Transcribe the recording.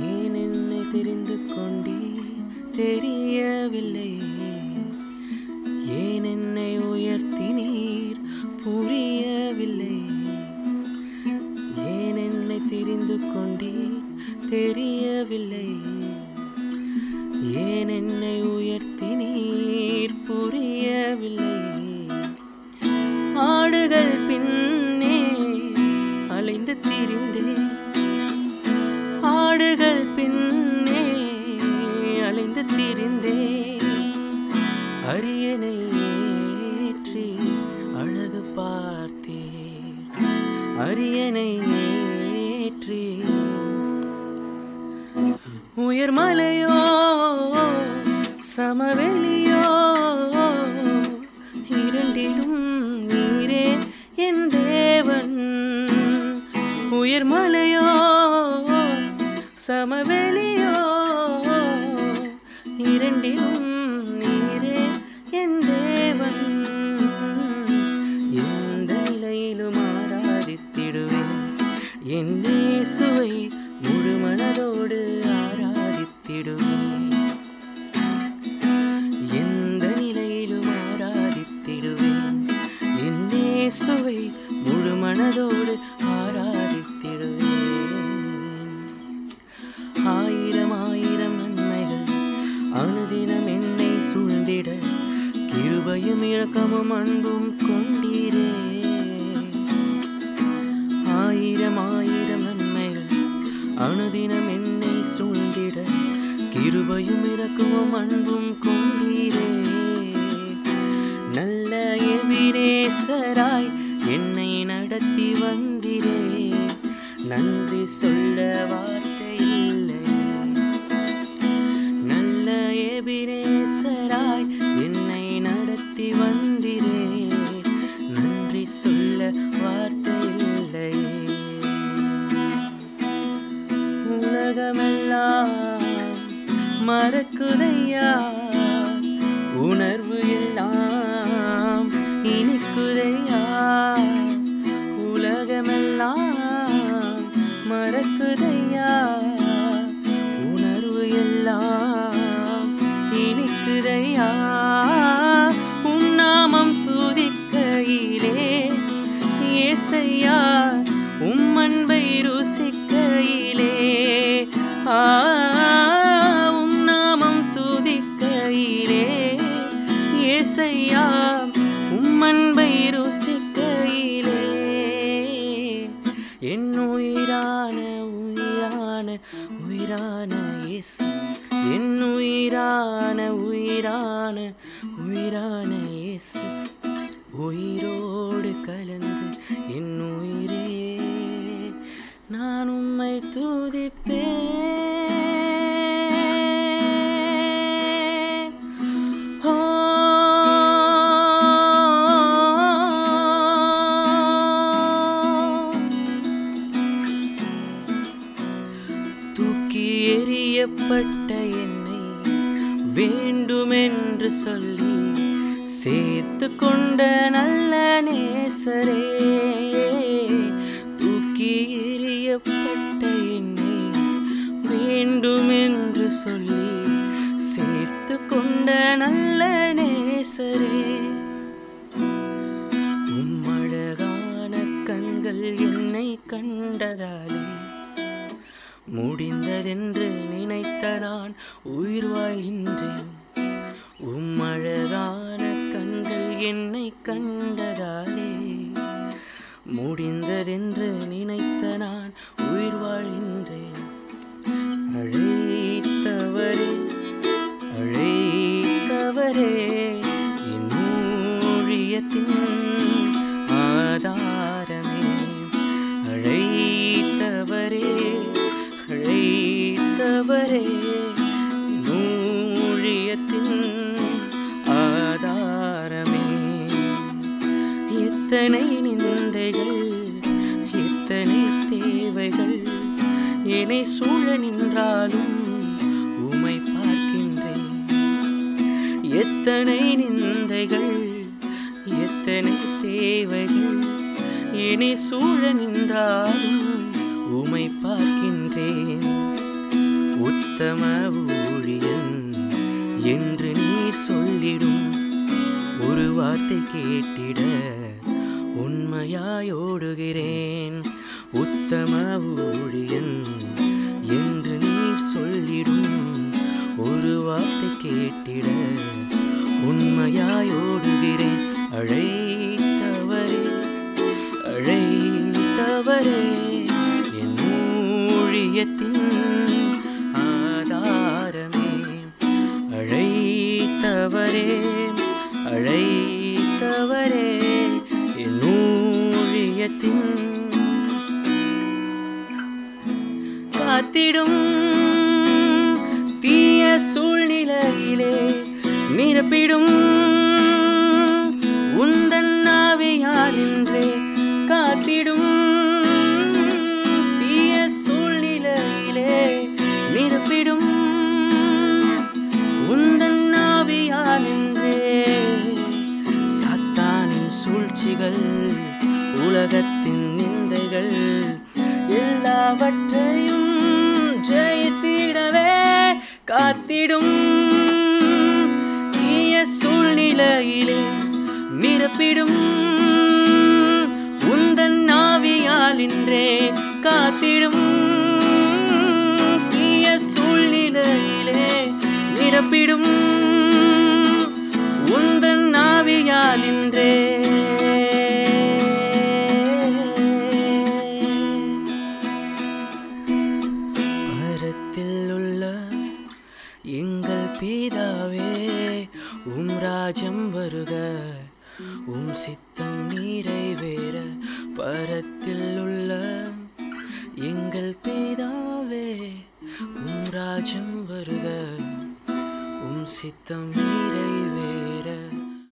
ஏன் என்னை தெரிந்து கொண்டே தெரியவில்லை, ஏன் என்னை உயர்த்தினீர் புரியவில்லை, ஏன் என்னை தெரிந்து கொண்டே தெரியவில்லை, ஏன் என்னை உயர்த்தினீர் புரியவில்லை. ஆடுகள் பின்னே அலைந்து திரிந்தேன், ஆடுகள் பின்னே அலைந்து திரிந்தேன், அரியணை ஏற்றி அழகு பார்த்தேன், அரியணை ஏற்றி. உயர்மலையோ சமவெளியோ இரண்டிலும் நீரே என் தேவன். உயர்மலையோ சமவெளியோ இரண்டிலும் நீரே என் தேவன். எந்த நிலையிலும் ஆராதித்திடுவேன் என் இயேசுவை, முழு மனதோடு ஆராதித்திடுவேன். எந்த நிலையிலும் ஆராதித்திடுவேன் என் இயேசுவை, முழு மனதோடு ஆராதித்திடுவேன். ஆயிரம் ஆயிரம் நன்மைகள் அனுதினம் என்னை சூழ்ந்திட, கிருபையும் இரக்கமும் அன்பும் கொண்டீரே. ஆயிரம் ஆயிரம் நன்மைகள் அனுதினம் என்னை சூழ்ந்திட, கிருபையும் இரக்கமும் அன்பும் கொண்டீரே. நல்ல எபினேசராய் என்னை நடத்தி வந்தீரே, நன்றி சொல்ல வார்த்தை இல்லை. நல்ல எபினேசராய் என்னை நடத்தி வந்தீரே, நன்றி சொல்ல வார்த்தை இல்லை. உலகமெல்லாம் மறக்குதையா, உணர்வு எல்லாம் இனிக்குதையா. உலகமெல்லாம் மறக்குதையா, உணர்வு எல்லாம் இனிக்குதையா. உன் நாமம் துதிக்கையிலே ஏசையா, உம் அன்பை ருசிக்கையிலே. உம் நாமம் துதிக்கையிலே ஏசையா, உம் அன்பை ருசிக்கையிலே. என் உயிரான உயிரான உயிரான இயேசு, என் உயிரான உயிரான உயிரான இயேசு, உயிரோடு கலந்து என் உயிரே நான் உம்மை துதிப்பேன். தூக்கி எறியப்பட்ட என்னை வேண்டுமென்று சொல்லி சேர்த்து கொண்ட நல்ல நேசரே. தூக்கி எறியப்பட்ட என்னை வேண்டுமென்று சொல்லி சேர்த்து கொண்ட நல்ல நேசரே. உம்மழகான கண்கள் என்னை கண்டதாலே, முடிந்ததென்று நினைத்த நான் உயிர் வாழ்கின்றேன். உம்மழகான கண்கள் என்னை கண்டதாலே, முடிந்ததென்று நினைத்த நான் உயிர் வாழ்கின்றேன். அழைத்தவரே அழைத்தவரே, என் ஊழியத்தின் ஆதாரமே. அழைத்தவரே அழைத்தவரே, ஊழியத்தின் ஆதாரமே. எத்தனை நிந்தைகள் எத்தனை தேவைகள் என்னை சூழ நின்றாலும் உம்மை பார்க்கின்றேன். எத்தனை நிந்தைகள் எத்தனை தேவைகள் என்னை சூழ நின்றாலும் உமை பார்க்கின்றேன். உத்தம ஊழியன் என்று நீர் சொல்லிடும் ஒரு வார்த்தை கேட்டிட உண்மையாயோடுகிறேன். உத்தம ஊழியன் என்று நீர் சொல்லிடும் ஒரு வார்த்தை கேட்டிட உண்மையாயோடுகிறேன். அழைத்தவரே அழைத்தவரே என் ஊழியத்தின் ஆதாரமே. அழைத்தவரே அழைத்தவரே என் ஊழியத்தின் காத்திடும் தீய சூழ்நிலையிலே நிரப்பிடும் உந்தன் ஆவியாரின்றே. காத்திடும் தீய சூழ்நிலையிலே நிரப்பிடும் உந்தன் ஆவியாரின்றே. சாத்தானின் சூழ்ச்சிகள் உலகத்தின் நிந்தைகள் எல்லாவற்றையும் ஜெயித்திடவே காத்திடும் தீய சூழ்நிலையிலே நிரப்பிடும் உந்தன் ஆவியாலின்றே. காத்திடும் தீய சூழ்நிலையிலே நிரப்பிடும் உந்தன் ஆவியாலின்றே. பரத்தில் உள்ள எங்கள் பிதாவே, உம் ராஜ்யம் வருக, உம் சித்தம் நிறைவேற. பரத்தில் உள்ள எங்கள் பிதாவே, உம் ராஜ்யம் வருக, உம் சித்தம் நிறைவேற.